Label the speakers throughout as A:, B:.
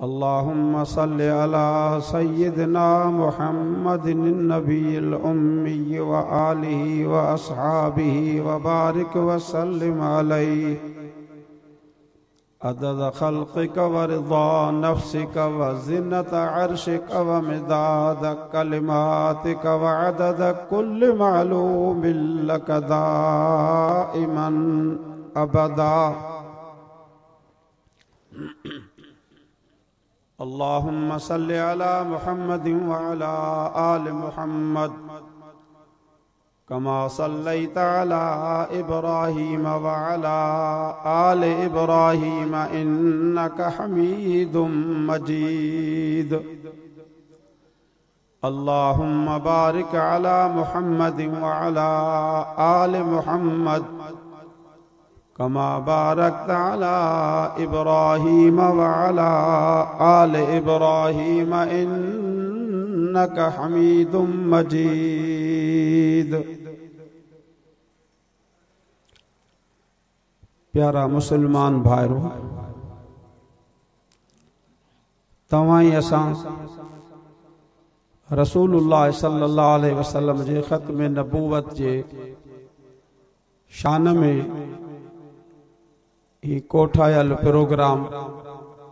A: अल्लाहुम्मा सल्लि अला सय्यिदिना मुहम्मदिन नबिय्यिल उम्मी व आलिहि व अस्हाबिहि व बारिक व सल्लिम अलैहि अदद खल्क़िक व रिज़ा नफ्सिक व ज़िन्नत अर्शिक व मिदाद कलिमातिक व अदद कुल्लि मालूमिन लक दाइमन अबदा। अल्लाहुम्मा सल्लि अला मुहम्मदिन व अला आलि मुहम्मद कमा सल्लैता अला इब्राहीम व अला आलि इब्राहीम इन्नका हमीदुम मजीद। अल्लाहुम्मा बारिक अला मुहम्मदिन व अला आलि मुहम्मद कमा बारकता अला इब्राहीम व अला आलि इब्राहीम इन्नका हमीदुम मजीद। प्यारा मुसलमान भाइरो, तवाई असां रसूलुल्लाह सल्लल्लाहु अलैहि वसल्लम जे ख़त्म नबूवत जे शान में ही कोठायल प्रोग्राम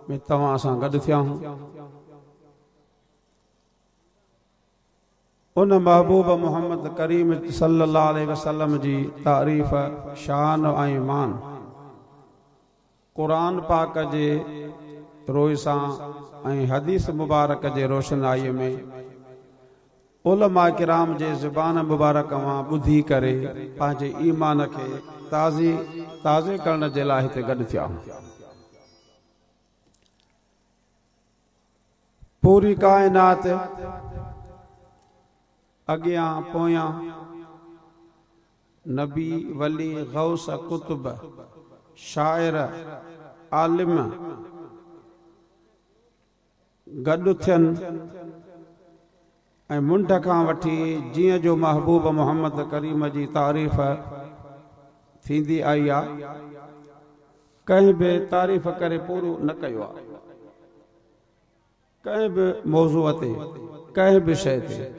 A: में तवां सां गॾु थिया हूं। उन महबूब मोहम्मद करीम सल्लल्लाहु अलैहि वसल्लम जी तारीफ़ शान ऐं मान क़ुरान पाक जे रोय सां ऐं हदीस मुबारक जे रोशनाई में उलमा किराम जे ज़ुबान मुबारक मां ॿुधी करे पंहिंजे ईमान खे ताज़े करण जे लाइ हिते गॾु थिया। पूरी कायनात अॻियां पोयां नबी वली गौस कुतुब शाइर आलिम गॾु थियनि ऐं मुंड खां वठी जीअं जो महबूब मोहम्मद करीम जी तारीफ़ थींदी आई आहे, कंहिं बि तारीफ़ करे पूरो न कयो आहे। कंहिं बि मौज़ूअ ते, कंहिं बि शइ ते,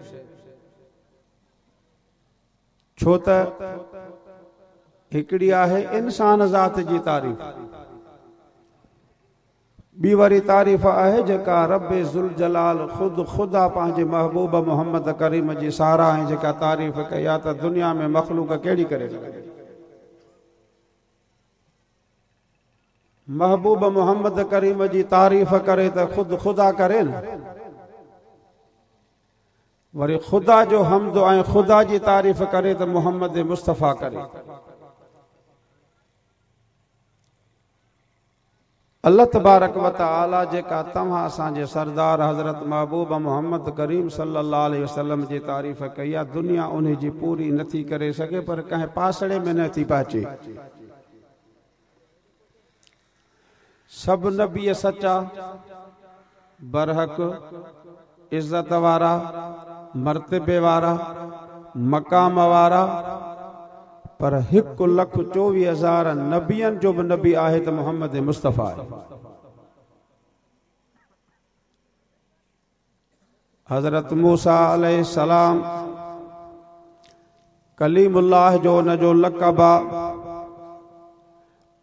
A: छो त हिकिड़ी आहे इंसान ज़ात जी तारीफ़, ॿी वरी तारीफ़ आहे जेका रब्बे ज़ुल जलाल खुदा पंहिंजे महबूब मोहम्मद करीम जी साराह ऐं जेका तारीफ़ कई आहे त दुनिया में मख़लूक कहिड़ी करे सघे। महबूब मोहम्मद करीम जी तारीफ़ करे त खुद खुदा करे न, वरी खुदा जो हम्द ऐं खुदा जी तारीफ़ करे त मोहम्मद मुस्तफ़ा करे। अल्लाह तबारक व तआला जेका तव्हां असांजे सरदार हज़रत महबूब मोहम्मद करीम सल्लल्लाहु अलैहि वसल्लम जी तारीफ़ कई आहे, दुनिया उन जी पूरी नथी करे सघे, पर कंहिं पासड़े में नथी पहुचे। सब नबी सच्चा, बरहक, इज्जत वारा, मर्तबे वारा, मकाम वारा, पर 1,24,000 नबियन जो भी नबी आहे तो मोहम्मद मुस्तफ़ा है। हजरत मूसा अलैहिस्सलाम कलीमुल्लाह जो न जो लक़बा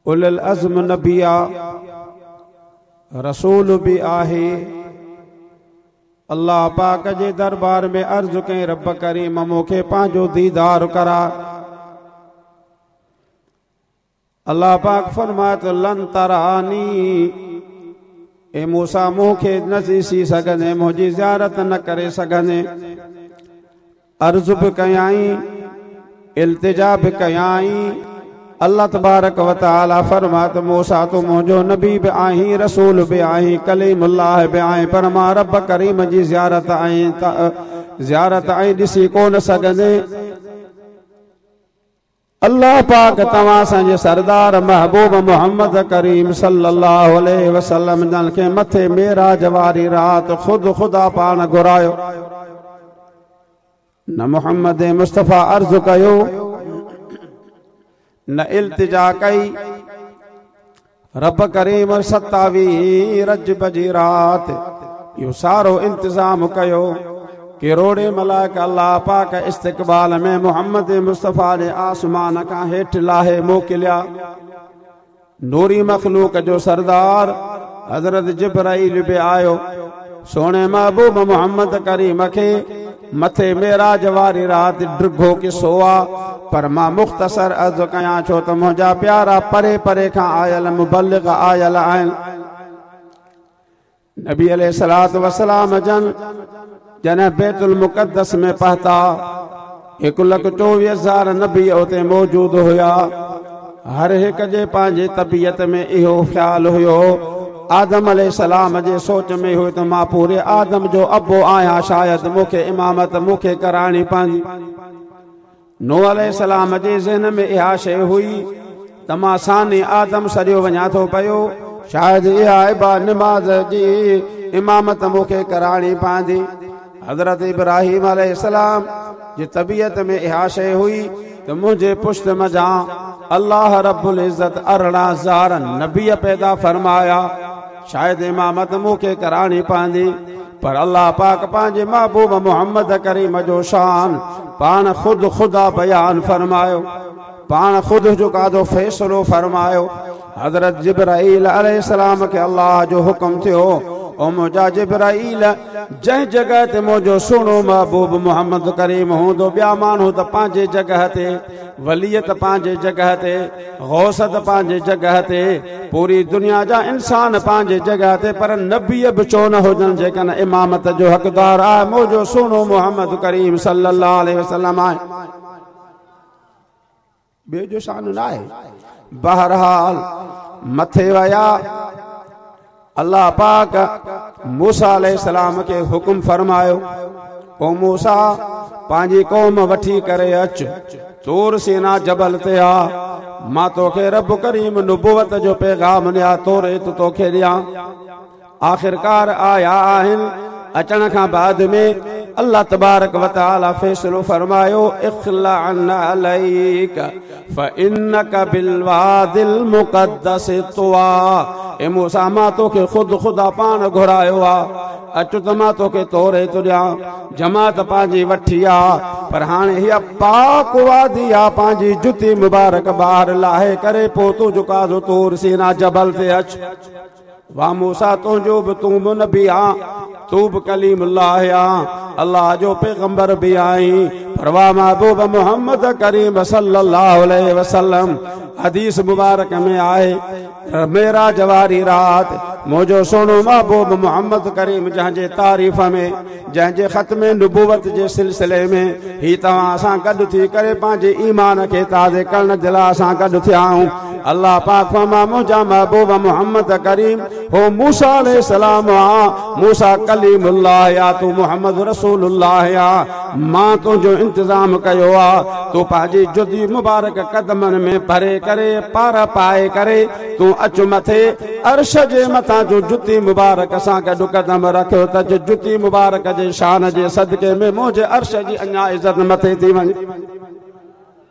A: उलुल अज़्म नबिया रसूल भी आहे। अल्लाह पाक जे दरबार में अर्ज कई, रब करीम मूंखे पंहिंजो दीदार करा। अल्लाह पाक फरमाए तो लन तरानी, ए मूसा मूंखे न ॾिसी सघंदे, मुंहिंजी ज़ियारत न करे सघंदे। अर्ज बि कयाई, इल्तिजा बि कयाई। अल्लाह तबारक व तआला फरमाए तो मूसा तो मुंहिंजो नबी भी आहीं, रसूल भी आहीं, कलीमुल्लाह भी आहीं, पर मां रब करीम जी ज़ियारत आई ॾिसी कोन सघंदे। अल्लाह पाक तव्हां असांजे सरदार महबूब मोहम्मद करीम सल्लल्लाहु अलैहि वसल्लम जन खे मथे मेराज वारी रात खुद खुदा पान घुरायो। न मोहम्मद मुस्तफ़ा अर्ज़ कयो, न इल्तिजा कई, रब करीम 27 रजब जी रात यो सारो इंतजाम कयो किरोड़े मलाइक अल्लाह पाक इस्तक़बाल में मोहम्मद मुस्तफ़ा ने आसमान का हेठ लाहे मोकिलिया। नूरी मखलूक जो सरदार हजरत जिब्राइल भी आयो सोने महबूब मोहम्मद करीम के मथे मेराज वारी रात ड्रिघो किस्सो आ पर मां मुख्तसर अर्ज़ कयां छो त मुंहिंजा प्यारा परे परे खां आयल मुबल्लिग आयल आहिनि। नबी अलैहिस्सलातु वस्सलाम जन बैतुल मुक़द्दस में पहुता 1,24,000 नबी उते मौजूद हुया। हर एक जे पंहिंजे तबीयत में इहो ख्याल हुयो आदम अलैहिस्सलाम जे सोच में हुई तो मां पूरे आदम जो अबो आया शायद मुखे इमामत मुखे करानी पवंदी। नूह अलैहिस्सलाम जे ज़हन में इहा शइ हुई त मां सानी आदम सरियो वञा थो पियो शायद इहा इबा निमाज़ जी इमामत मुखे करानी पवंदी। हज़रत इब्राहीम अलैहिस्सलाम जी तबीयत में इहा शइ हुई त मुंहिंजे पुश्त मजा अल्लाह रब्बुल इज़्ज़त 18,000 नबी पैदा फरमाया शायद इमामत मुखे करानी पवंदी। पर अल्लाह पाक पंहिंजे महबूब मोहम्मद करीम जो शान पान खुद खुदा बयान फरमायो पान खुद जो कादो फैसलो फरमायो। हजरत जिब्राइल अलैहिस्सलाम के अल्लाह जो हुक्म थियो ओ मुझा जिब्राइल जै जगह ते मुझो सुनो महबूब मोहम्मद करीम हूंदो ॿिया माण्हू त पंहिंजे जगह ते वलियत पंहिंजे जगह ते गौसत पंहिंजे जगह ते पूरी दुनिया जा इंसान पंहिंजे जगह ते पर नबी बि छो न हुजनि जेकॾहिं इमामत जो हक़दार आहे मुझो सुनो मोहम्मद करीम सल्लल्लाहु अलैहि वसल्लम आहे ॿियो जो शान न आहे। बहरहाल मथे वया अल्लाह पाक मूसा अलैहिस्सलाम के हुक्म फरमायो ओ मूसा पंहिंजी कौम वठी करे अच तूर सीना जबल ते आ मां तोखे रब करीम नुबुवत जो पैगाम ॾिया तोरे तोखे ॾिया। आखिरकार आया आहिनि अचण खां बाद में अल्लाह तबारक व तआला फैसलो फरमायो इख्लाअन अलैक फइन्नक बिलवादिल मुक़द्दस तुआ ए मूसा मां तोखे खुद खुदा पान घुरायो आ अच त मां तोखे तोरे थो ॾियां जमात पंहिंजी वठी आ पर हाणे हीअ पाक वादी आ पंहिंजी जुती मुबारक ॿाहिरि लाहे करे पोइ तूं झुकादो तूर सीना जबल ते अच। वाह मूसा तुंहिंजो बि तूं बि नबी आ तू भी कलीमुल्लाह आ अल्लाह जो पैगंबर भी आई पर वाह महबूब मोहम्मद करीम सल्लल्लाहु अलैहि वसल्लम हदीस मुबारक में आए मेरा जवारी रात मुझो सोनो महबूब मोहम्मद करीम जंहिंजे तारीफ़ में जंहिंजे ख़त्मे नुबुवत जे सिलसिले में ही तव्हां सां गॾु थी करे पंहिंजे ईमान खे ताज़े करण जे लाइ असां गॾु थिया आहियूं। अल्लाह पाक फरमा मुझा महबूब मोहम्मद करीम हो मूसा अलैहिस्सलाम आ मूसा कलीमुल्लाह या तू मोहम्मद रसूलुल्लाह या मां तुझो इंतजाम कयो आ तू पंहिंजी जुदी मुबारक कदमन में भरे करे पार पाए करे तू अच मथे अर्श जे मथां जो जुती मुबारक सां गॾु कदम रखियो त जुती मुबारक जे शान जे सदके में मुंहिंजे अर्श जी अञा इज़त मथे थी वञे।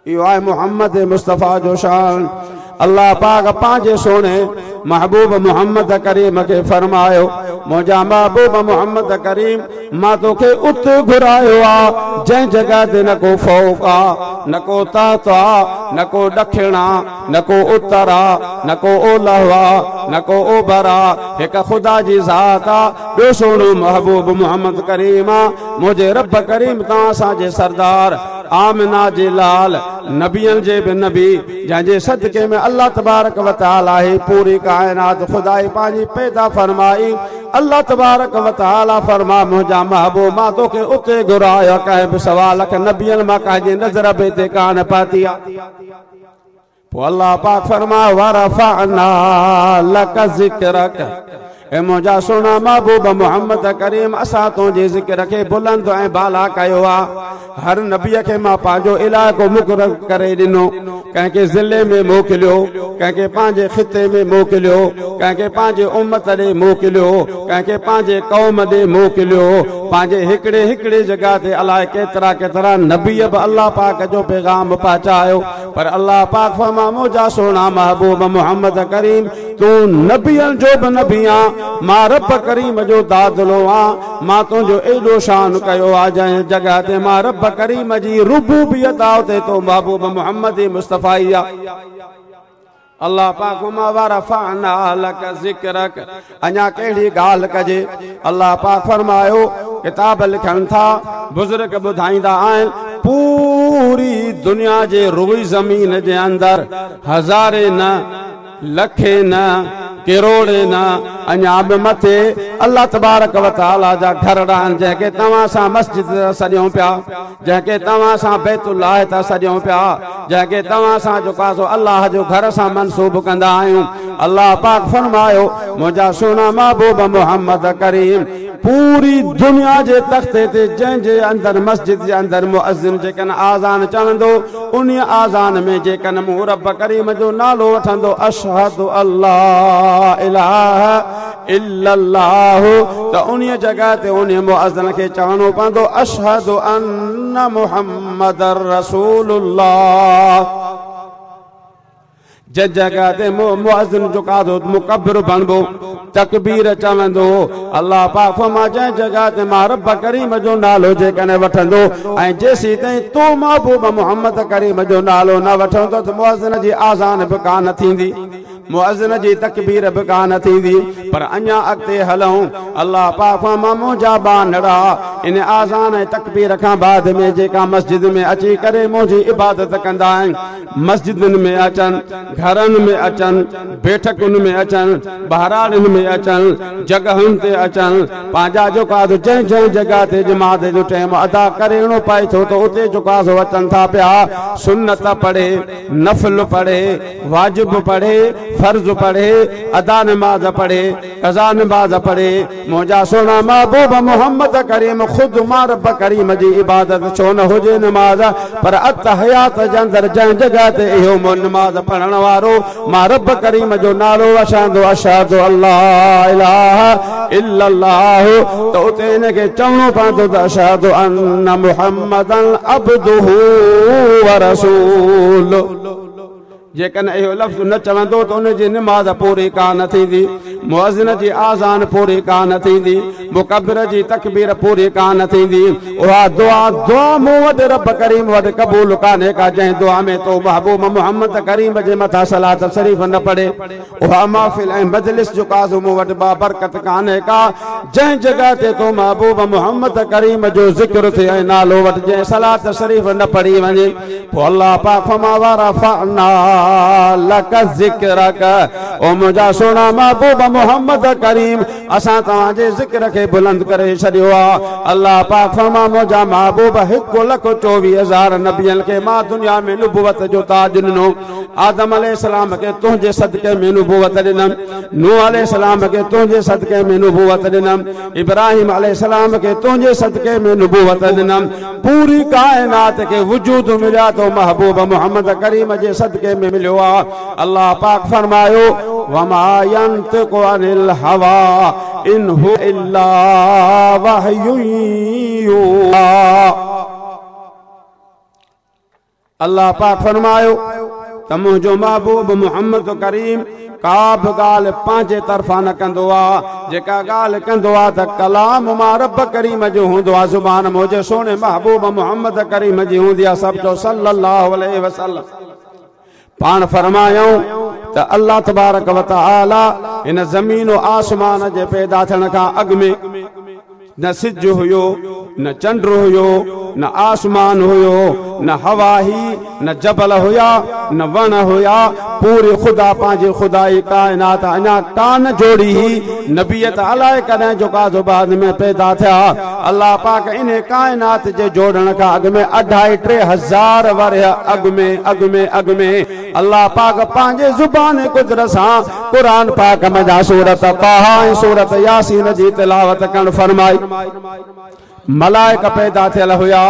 A: इहो आहे मोहम्मद मुस्तफ़ा जो शान। अल्लाह पाक पंहिंजे सोने महबूब मोहम्मद करीम के फरमायो मुझा महबूब मोहम्मद करीम मां तोखे उत घुरायो आ जंहिं जगह ते न को फौक आ न को तात आ न को ॾखिण आ न को उत्तर आ न को ओलह आ न को ओभर आ हिक खुदा जी ज़ात आ ॿियो सोनो महबूब मोहम्मद करीम आ मुंहिंजे रब करीम तव्हां असांजे सरदार आमिना जे लाल नबियन जे भी नबी जंहिंजे सदके में अल्लाह तबारक व तआला ही पूरी कायनात खुदाई पांजी पैदा फरमाई। अल्लाह तबारक व तआला फरमा मुझा महबूब मां तोखे उते घुरायो कंहिं बि सवाल खे नबियन मां कंहिंजी नज़र बि हिते कान पाती आहे। पोइ अल्लाह पाक फरमा वरफअना लक ज़िक्रक ए मुझा सोना महबूब मोहम्मद करीम असां तुंहिंजे ज़िक्र खे बुलंद ऐं बाला कयो आ। हर नबीअ खे मां पंहिंजो इलाइक़ो मुक़रर करे ॾिनो कंहिंखे ज़िले में मोकिलियो कंहिंखे पंहिंजे ख़िते में मोकिलियो कंहिंखे पंहिंजे उम्मत ॾे मोकिलियो कंहिंखे पंहिंजे क़ौम ॾे मोकिलियो पांजे हिकड़े हिकड़े जगह ते अलाए केतरा केतरा नबी बि अल्लाह पाक जो पैगाम पहुचायो पर अल्लाह पाक फरमा मुंहिंजा सोना महबूब मोहम्मद करीम तू नबियन जो भी नबी आ मां रब करीम जो दादलो आ मां तुझो एडो शान कयो आ जंहिं जगह ते मां रब करीम जी रुबूबियत आ उते तो महबूब मोहम्मद मुस्तफाई आ अल्लाह पाक वरफ़अना लक ज़िक्रक अञा कहिड़ी ॻाल्हि कजे अल्लाह पाक फरमायो किताब लिखनि था बुज़ुर्ग ॿुधाईंदा आहिनि पूरी दुनिया जे रुई ज़मीन जे अंदर हज़ारे न लखे न करोड़े न अञा बि मथे अल्लाह तबारक व तआला जा घर रहनि जंहिंखे तव्हां सां मस्जिद सॼूं पिया जंहिंखे तव्हां सां बैतुल्लाह था सॼूं पिया जंहिंखे तव्हां सां जेको आहे अल्लाह जो घर सां मनसूब कंदा आहियूं अल्लाह पाक फरमायो मुंहिंजा सोना महबूब मोहम्मद करीम पूरी दुनिया जे तख्ते ते जंहिंजे अंदर मस्जिद जे अंदर मुअज़्ज़िन जेकन आज़ान चवंदो उन आज़ान में जेकन मूं रब करीम जो नालो वठंदो अशहदु अल्लाह इलाहा इल्लल्लाह त उन जगह ते उन मुअज़्ज़िन खे चवणो पवंदो अशहदु अन्न मुहम्मदर रसूलुल्लाह जिस जगह ते मुअज़्ज़िन जो कादो मुकब्बिर बनबो तकबीर चवंदो अल्लाह पाक फरमा जंहिं जगह ते मां रब करीम जो नालो जेकॾहिं वठंदो ऐं जेसीं ताईं तूं महबूब मोहम्मद करीम जो नालो न वठंदो त मुअज़्ज़िन जी आज़ान बि कान थींदी मुअज़्ज़िन जी तकबीर बि कान थींदी पर अञा अॻिते हलूं अल्लाह पाक फरमा मुंहिंजा बानड़ा इन आज़ान ऐं तकबीर खां बाद में जेका मस्जिद में अची करे मुंहिंजी इबादत कंदा आहिनि मस्जिदुनि में अचनि घरनि में अचनि बैठकुनि में अचनि बहिराड़ियुनि में अचनि जगहुनि ते अचनि पंहिंजा जेका जंहिं जंहिं जगह ते जमात जो टाइम अदा करणो पए थो त उते जेका अचनि था पिया सुन्नत पढ़े नफ़िल पढ़े वाजिब पढ़े फर्ज पढ़े अदा नमाज पढ़े कज़ा नमाज पढ़े मुंहिंजा सोना महबूब मोहम्मद करीम खुद मां रब करीम जी इबादत छो न हुजे नमाज पर अतहयात जे अंदर जंहिं जगह ते इहो नमाज पढ़ण वारो मां रब करीम जो नालो वठंदो अशहदु अल्लाह इलाहा इल्लल्लाह त उते इनखे चवणो पवंदो त अशहदु अन्न मुहम्मदन अब्दुहु व रसूलुहु जेकन इहो लफ़्ज़ न चवंदो त उन जी नमाज़ पूरी कान थींदी मुअज़्ज़िन जी आज़ान पूरी कान थींदी मुकब्बिर जी तकबीर पूरी कान थींदी उहा दुआ मूं वटि रब करीम वटि क़बूल कान्हे का जंहिं दुआ में तो महबूब मोहम्मद करीम जे मथां सलात शरीफ़ न पढ़े उहा महफ़िल ऐं मजलिस जो काज़ो मूं वटि बाबरकत कान्हे का जंहिं जगह ते तो महबूब मोहम्मद करीम जो ज़िक्र थिए ऐं नालो वटि जंहिं सलात शरीफ़ न पढ़ी वञे पोइ अल्लाह पाक फरमा वरफ़अना लक ज़िक्रक ओ मुंहिंजा सोना महबूब मोहम्मद करीम असां तव्हांजे ज़िक्र खे बुलंद करे छॾियो आहे अल्लाह पाक फरमा मुंहिंजा महबूब 1,24,000 नबियनि खे मां दुनिया में नुबुवत जो ताज ॾिनो आदम अलैहिस्सलाम खे तुंहिंजे सदके में नुबुवत ॾिनमि नूह अलैहिस्सलाम खे तुंहिंजे सदके में नुबुवत ॾिनमि इब्राहिम अलैहिस्सलाम खे तुंहिंजे सदके में नुबुवत ॾिनमि पूरी कायनात खे वजूद मिलिया तो महबूब मोहम्मद करीम जे सदके में मिलियो आहे अल्लाह पाक फरमायो वमा यंतिकु अनिल हवा इन हु इल्ला वहयुन यूहा अल्लाह पाक फरमायो त मुंहिंजो महबूब मोहम्मद करीम का बि ॻाल्हि पंहिंजे तरफ़ां न कंदो आहे जेका ॻाल्हि कंदो आहे त कलाम मां रब करीम जो हूंदो आहे ज़ुबान मुंहिंजे सोने महबूब मोहम्मद करीम जी हूंदी आहे सभु चओ सल्लल्लाहु अलैहि वसल्लम पाण फरमायूं त अल्लाह तबारक व तआला इन ज़मीन आसमान जे पैदा थियण खां अॻु में न सिज हुयो न चंड हुयो न आसमान हुयो न हवा ही न जबल हुया न वण हुया पूरे खुदा पंहिंजे खुदाई कायनात अञा कान जोड़ी ही नबियत अलाए कॾहिं जो काज़ो बाद में पैदा थिया अल्लाह पाक इन कायनात जे जोड़ण खां अॻु में 2,500-3,000 वर अॻु में अल्लाह पाक पंहिंजे ज़ुबान कुदरत सां कुरान पाक में जा सूरत ताहा ऐं सूरत यासीन जी तिलावत करण फरमाई मलाइक पैदा थियल हुआ।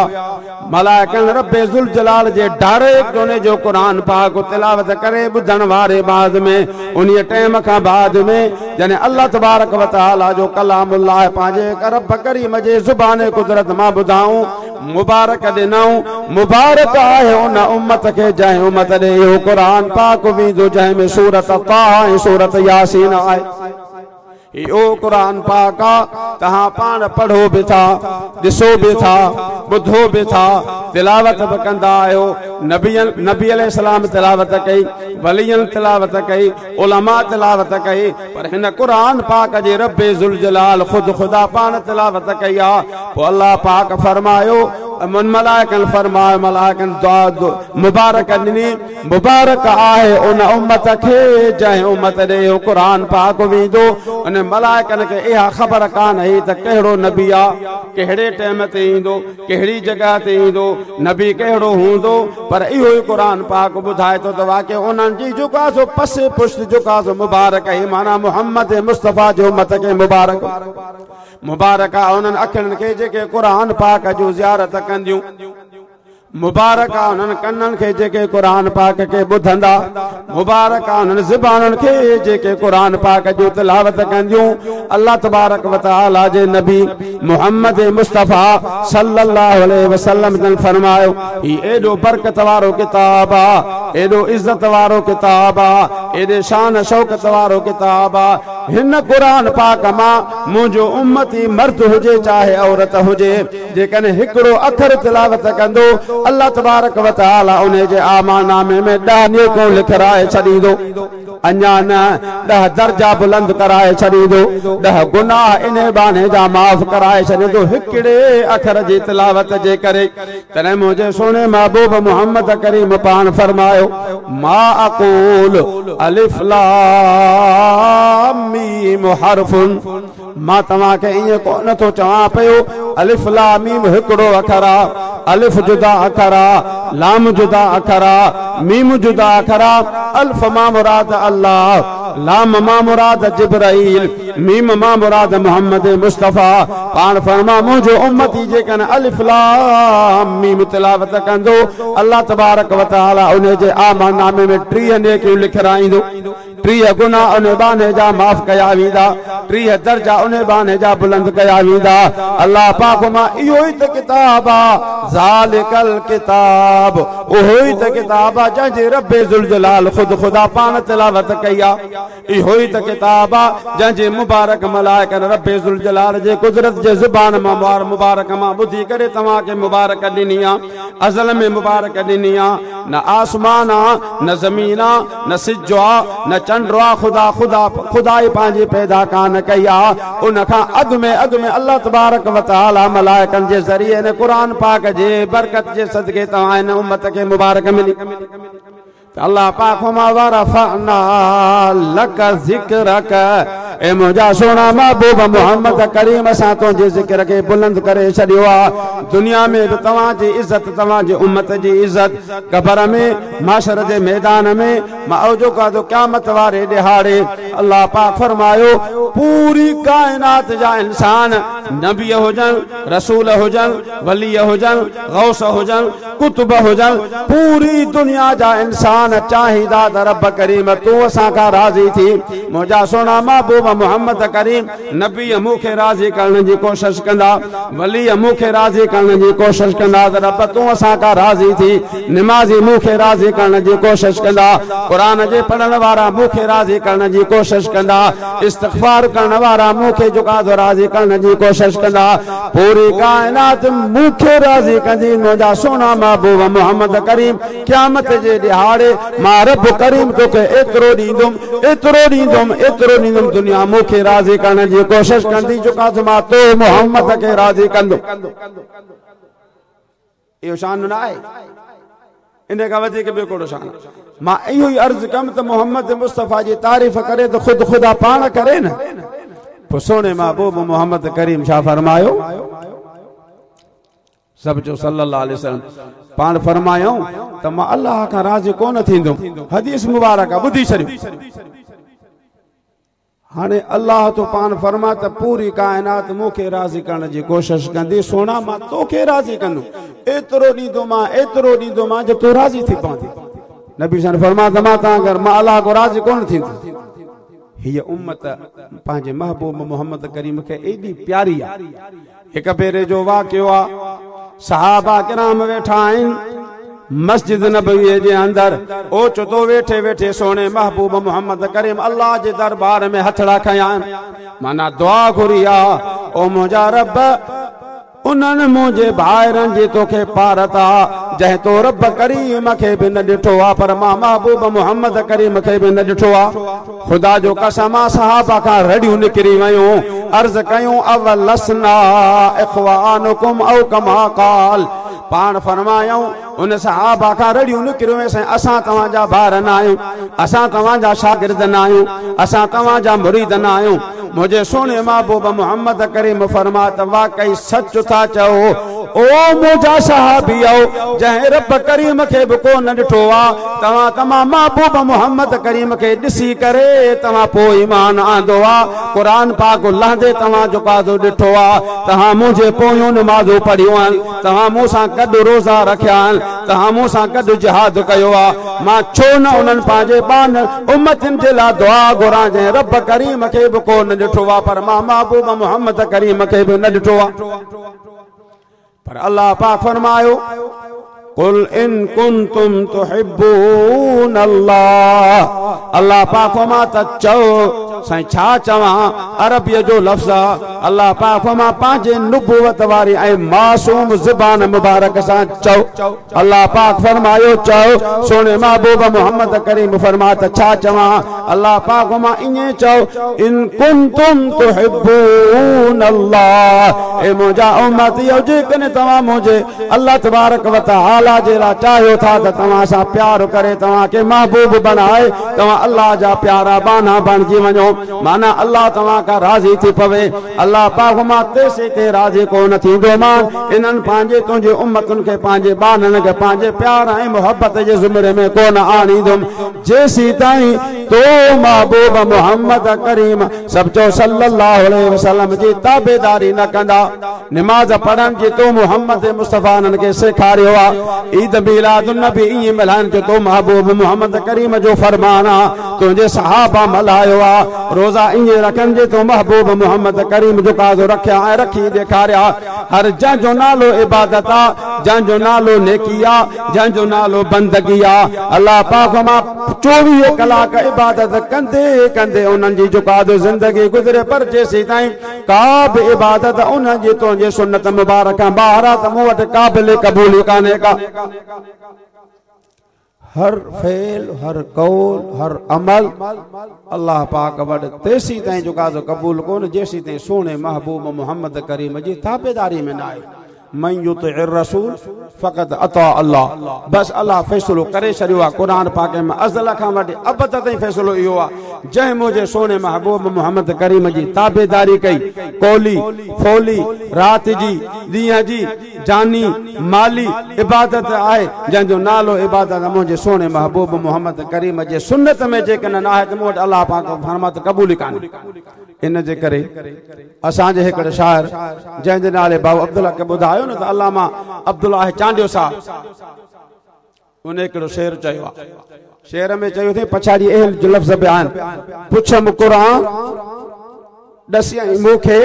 A: मलाइकन रब्बे ज़ुल जलाल जे डायरेक्ट उन जो कुरान पाक तिलावत करे ॿुधण वारे बाद में उन टाइम का बाद में जने अल्लाह तबारक व तआला जो कलामुल्लाह पांजे रब करीम जे ज़ुबान कुदरत मां ॿुधाऊं मुबारक ॾिनऊं। मुबारक आहे उन उम्मत के जंहिं उम्मत ॾे इहो कुरान पाक वेंदो जंहिं में सूरत ताहा ऐं सूरत यासीन आहे। इहो कुरान पाक तहां पाण पढ़ो भी था, ॾिसो भी था, ॿुधो भी था, तिलावत भी कंदा आहियो। नबी अलैहिस्सलाम तिलावत कई, वलियन तिलावत कई, उलमा तिलावत कई, पर हिन कुरान पाक जे रब्बे ज़ुल जलाल खुद खुदा पाण तिलावत कई आ। पोइ अल्लाह पाक फरमायो मलाइकन फरमायो मलाइकन मुबारक ॾिनी। मुबारक आहे उन उम्मत खे जंहिं उम्मत ॾे इहो कुरान पाक वेंदो। उन मलाइकन खे इहा ख़बर कान हुई त कहिड़ो नबी आहे, कहिड़े टाइम ते ईंदो, कहिड़ी जॻह ते ईंदो, नबी कहिड़ो हूंदो, पर इहो ई कुरान पाक ॿुधाए थो त वाक़ई उन्हनि जी जेका सो पसे पुष्ट जेका सो मुबारक आहे, माना मुहम्मद मुस्तफ़ा जो उम्मत खे मुबारक मुबारक आहे उन्हनि अखियुनि खे जेके कुरान पाक जो ज़ियारत कंदियूं। मुबारक आहे उन्हनि कननि खे जेके कुरान पाक खे ॿुधंदा। मुबारक आहे उन्हनि ज़ुबानुनि खे जेके कुरान पाक जो तिलावत कंदियूं। अल्लाह तबारक व तआला जे नबी मुहम्मद मुस्तफ़ा सल्लल्लाहु अलैहि वसल्लम जन फरमायो ही एॾो बरकत वारो किताब आहे, एॾो इज़त वारो किताब आहे, एॾे शान शौकत वारो किताब आहे। हिन कुरान पाक मां मुंहिंजो उम्मती मर्द हुजे चाहे औरत हुजे, जेकॾहिं हिकिड़ो अखर तिलावत कंदो अल्लाह तबारक व तआला उन जे आमानामे में 10 नेको लिखराए छॾींदो। अञा न 10 दर्जा बुलंद कराए छॾींदो, 10 गुनाह इन बहाने जा माफ़ कराए छॾींदो हिकिड़े अखर जी तिलावत जे करे। तॾहिं मुंहिंजे सोने महबूब मोहम्मद करीम पान फरमायो मा अक़ूल अलिफ लाम मीम हर्फुन। मां तव्हां खे ईअं कोन थो चवां पियो अलिफ लाम मीम हिकिड़ो अखर आहे, अलिफ जुदा अखर आहे, लाम जुदा अखर आहे, मीम जुदा अखर आहे। अल्फ मां मुराद अल्लाह, लाम मां मुराद जिब्राइल, मीम मां मुराद मोहम्मद मुस्तफ़ा। पाण फरमा मुंहिंजो उम्मती जेकॾहिं अलिफ लाम मीम तिलावत कंदो अल्लाह तबारक व तआला उन जे आमानामे में 30 नेकियूं लिखराईंदो। 30 गुनाह उन बहाने जा माफ़ कया वेंदा, 30 दर्जा उन बहाने जा बुलंद कया वेंदा। अल्लाह पाक मां इहो ई त किताब आहे, ज़ालिकल किताब, उहो ई त किताब आहे जंहिंजे रब्बे ज़ुल जलाल खुद खुदा पाण तिलावत कई आहे। इहो ई त किताब आहे जंहिंजे मुबारक मलाइकन रब्बे ज़ुल जलाल जे कुदरत जे ज़ुबान मां मुबारक मां ॿुधी करे तव्हांखे मुबारक ॾिनी आहे। अज़ल में मुबारक ॾिनी आहे। न आसमान आहे, न ज़मीन आहे, न सिज आहे, न चंड आहे। खुदा ई पंहिंजी पैदा कान कई आहे। उन खां अॻु में अल्लाह तबारक व तआला मलाइकन जे ज़रिए ने कुरान पाक जे बरकत जे सदके तव्हां हिन उम्मत खे मुबारक मिली। अल्लाह पाक वरफ़अना लक ज़िक्रक, ए मुंहिंजा सोना महबूब मोहम्मद करीम असां तुंहिंजे ज़िक्र खे बुलंद करे छॾियो आहे। दुनिया में बि तव्हांजी इज़त, तव्हांजी उम्मत जी इज़त, क़बर में, माशर जे मैदान में, मौजो का तो क़यामत वारे ॾिहाड़े अल्लाह पाक फरमायो पूरी कायनात जा इंसान, नबी हुजन, रसूल हुजन, वली हुजन, गौस हुजन, कुतुब हुजन, पूरी दुनिया जा इंसान चाहिदा त रब करीम तू असां खां राज़ी थी। मुंहिंजा सोना महबूब मोहम्मद करीम नबी मूंखे राज़ी करण जी कोशिश कंदा, वली मूंखे राज़ी करण जी कोशिश कंदा त रब तू असां खां राज़ी थी। निमाज़ी मूंखे राज़ी करण जी कोशिश कंदा, कुरान जे पढ़ण वारा मूंखे राज़ी करण जी कोशिश कंदा, इस्तिग़फार करण वारा मूंखे जेका राज़ी करण जी कोशिश कंदा। पूरी कायनात मूंखे राज़ी कंदी। मुंहिंजा सोना महबूब मोहम्मद करीम क़यामत जे ॾिहाड़े मां रब करीम तोखे एतिरो ॾींदुमि दुनिया मूंखे राज़ी करण जी कोशिश कंदी जेका मां तो मोहम्मद खे राज़ी कंदो। इहो शान न आहे, इन खां वधीक ॿियो कहिड़ो शान। मां इहो ई अर्ज़ कमि त मोहम्मद मुस्तफ़ा जी तारीफ़ करे त खुद खुदा पाण करे न। पोइ सोने महबूब मोहम्मद करीम छा फरमायो? सब जो सल्लल्लाहु अलैहि वसल्लम पाण फरमायो त मां अल्लाह खां राज़ी कोन थींदुमि। हदीस मुबारक ॿुधी छॾियो। हाने अल्लाह तो पान फरमा त पूरी कायनात मूंखे राज़ी करण जी कोशिश कंदी सोना मां तोखे राज़ी कंदुमि एतिरो ॾींदो मां जो तूं राज़ी थी पवंदी। नबी सन फरमा त मां तां अगरि मां अल्लाह को राज़ी कोन थींदुसि। हीअ उम्मत पंहिंजे महबूब मोहम्मद करीम खे एॾी प्यारी आहे। हिकु भेरे जो वाक़ियो आहे, सहाबा किराम वेठा आहिनि मस्जिद नबवी जे अंदर ओचितो वेठे वेठे सोने महबूब मोहम्मद करीम अल्लाह जे दरबार में हथड़ा खया माना दुआ घुरी आहे, ओ मुंहिंजा रब उन्हनि मुंहिंजे भाइरनि जी तोखे पारत आहे जंहिं तो रब करीम खे बि न ॾिठो आहे, पर मां महबूब मोहम्मद करीम खे बि न ॾिठो आहे। ख़ुदा जो कसम आहे सहाबा खां रड़ियूं निकिरी वयूं, अर्ज़ कयूं अवलसना इख्वानुकुम औ कमा क़ाल। पाण फरमायूं उन सहाबा खां रड़ियूं निकिरियूं असां तव्हांजा भार न आहियूं, असां तव्हांजा शागिर्द न आहियूं, असां तव्हांजा मुरीद न आहियूं। मुझे सोने महबूब मोहम्मद करीम फरमा त वाकई सच था चओ ओ मुंहिंजा सहाबी आओ जंहिं रब करीम खे बि कोन ॾिठो आहे, तव्हां महबूब मोहम्मद करीम खे ॾिसी करे तव्हां पोइ ईमान आंदो आहे। क़ुरान पाक लहंदे तव्हां जुकादो ॾिठो आहे, तव्हां मुंहिंजे पोयूं नमाज़ूं पढ़ियूं आहिनि, तव्हां मूं सां गॾु रोज़ा रखिया आहिनि, तव्हां मूं सां गॾु जिहाद कयो आहे। मां छो न उन्हनि पंहिंजे ॿान उम्मतनि जे लाइ दुआ घुरां जंहिं रब करीम खे बि कोन ॾिठो आहे, पर मां महबूब मोहम्मद करीम खे बि न ॾिठो आहे। पर अल्लाह पाक फरमायो कुल इन कुंतुम तुहिब्बून अल्लाह। अल्लाह पाक फरमा त चओ साईं छा चवां, अरबीअ जो लफ़्ज़ आहे। अल्लाह पाक फरमा पंहिंजे नुबुवत वारी ऐं मासूम ज़ुबान मुबारक सां चओ। अल्लाह पाक फरमायो चओ, सोने महबूब मोहम्मद करीम फरमा त छा चवां। अल्लाह पाक फरमा ईअं चओ इन कुंतुम तुहिब्बून अल्लाह। ए मुंहिंजा उम्मतियो जेकॾहिं तव्हां मुंहिंजे अल्लाह तबारक व तआला जे लाइ चाहियो था त तव्हां सां प्यार करे तव्हांखे महबूब बनाए तव्हां अल्लाह जा प्यारा बाना बणिजी वञो, माना अल्लाह तव्हां खां राज़ी थी पवे। अल्लाह पाक मां तेसे ते राज़ी कोन थींदो, मां इन्हनि पंहिंजे तुंहिंजे उम्मतुनि खे पंहिंजे बाननि खे पंहिंजे प्यार ऐं मोहब्बत जे ज़ुमरे में कोन आणींदुमि जेसीं ताईं तो महबूब मोहम्मद करीम सभु सल्लल्लाहु अलैहि वसल्लम जी ताबेदारी न कंदा। नमाज पढ़ण जी तो मोहम्मद मुस्तफ़ा खे सेखारियो आहे। ईद मिलादुन नबी ईअं मल्हाइण जो तो महबूब मोहम्मद करीम जो फरमान आहे, तुंहिंजे सहाबा मल्हायो आहे। रोज़ा ईअं रखण जे तो महबूब मोहम्मद करीम जो काज़ो रखिया ऐं रखी ॾेखारिया। हर जंहिंजो नालो इबादत आहे, जंहिंजो नालो नेकी आहे, जंहिंजो नालो बंदगी आहे। अल्लाह पाक मां 24 कलाक इबादत कंदे कंदे उन्हनि जी जुकादो ज़िंदगी गुज़रे, पर जेसीं ताईं का बि इबादत उन्हनि जी तुंहिंजे सुन्नत मुबारक ॿाहिरि आहे त मूं वटि क़ाबिल क़बूल कान्हे का। हर फेल हर कौल हर अमल अल्लाह पाक वटि तेसीं ताईं जुकादो क़बूल कोन जेसीं ताईं सोने महबूब मोहम्मद करीम जी ताबेदारी में न आहे। मन युतिअ रसूल फ़क़त अता अल्लाह। बस अल्लाह फ़ैसिलो करे छॾियो आहे। क़ुरान पाक में अज़ल खां वठी अबद ताईं फ़ैसिलो इहो आहे, जंहिं मुंहिंजे सोने महबूब मोहम्मद करीम जी ताबेदारी कई, कोली फोली राति जी ॾींहं जी जानी माली इबादत आहे, जंहिंजो नालो इबादत मुंहिंजे सोने महबूब मोहम्मद करीम जे सुन्नत में जेकॾहिं न आहे त मूं वटि अल्लाह पाक फरमात क़बूल कान्हे। इन जे करे असांजे हिकिड़े शाइर जंहिंजे नाले बाबू अब्दुल्ला खे ॿुधायो न त अल्लामा अब्दुल्ला चांडियो साहब उन हिकिड़ो शेर चयो आहे। शेर में चयो अथई पछाड़ी अहल जो लफ़्ज़ बयान पुछम क़ुरान ॾसियई मूंखे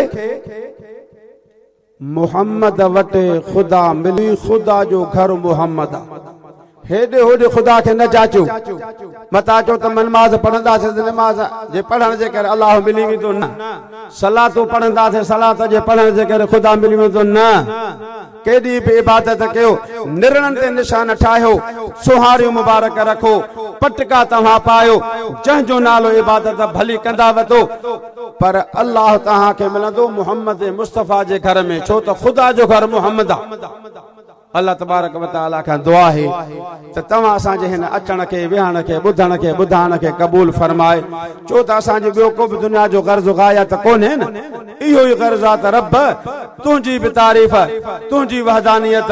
A: मोहम्मद वटि ख़ुदा मिली, ख़ुदा जो घर मोहम्मद आहे। हेॾे होॾे ख़ुदा खे न जाचो मता चो त नमाज़ पढ़ंदासीं नमाज़ जे पढ़ण जे करे अल्लाह मिली वेंदो न, सलातूं पढ़ंदासीं सलात जे पढ़ण जे करे ख़ुदा मिली वेंदो न। केॾी बि इबादत कयो, निरणनि ते निशान ठाहियो, सुहारियूं मुबारक रखो, पटका तव्हां पायो, जंहिंजो नालो इबादत भली कंदा वठो, पर अल्लाह तव्हांखे मिलंदो मोहम्मद मुस्तफ़ा जे घर में, छो त ख़ुदा जो घर मोहम्मद आहे। अल्लाह तबारक व तआला खां दुआ है त तव्हां असांजे हिन अचण खे विहण खे ॿुधण खे ॿुधाइण खे क़बूल फरमाए। छो त असांजो ॿियो को बि दुनिया जो गर्ज़ गायत कोन्हे न, इहो ई गर्ज़ आहे त रब तुंहिंजी बि तारीफ़, तुंहिंजी वहदानियत,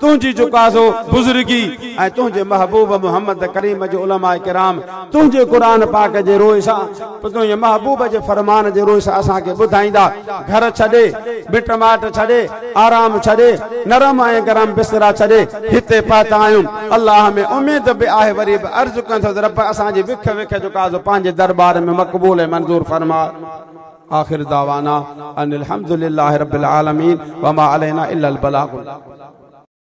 A: तुंहिंजी जुकाज़ो बुज़ुर्गी ऐं तुंहिंजे महबूब मोहम्मद करीम जो उलमा किराम तुंहिंजे क़ुरान पाक जे रोज़ सां तुंहिंजे महबूब जे फरमान जे रोज़ सां असांखे ॿुधाईंदा। घर छॾे, मिट माइट छॾे, आराम छॾे, नरम ऐं गरम बिस्तरा छॾे हिते पहुता आहियूं। अल्लाह में उम्मीद बि आहे, वरी बि अर्ज़ु कनि था त रब असांजी विख विख जुकाज़ो पंहिंजे दरबार में मक़बूल ऐं मंज़ूर फरमा। आखिर दावाना अनिल हम्दुलिल्लाहि रब्बिल आलमीन व मा अलैना इल्लल बलागुल।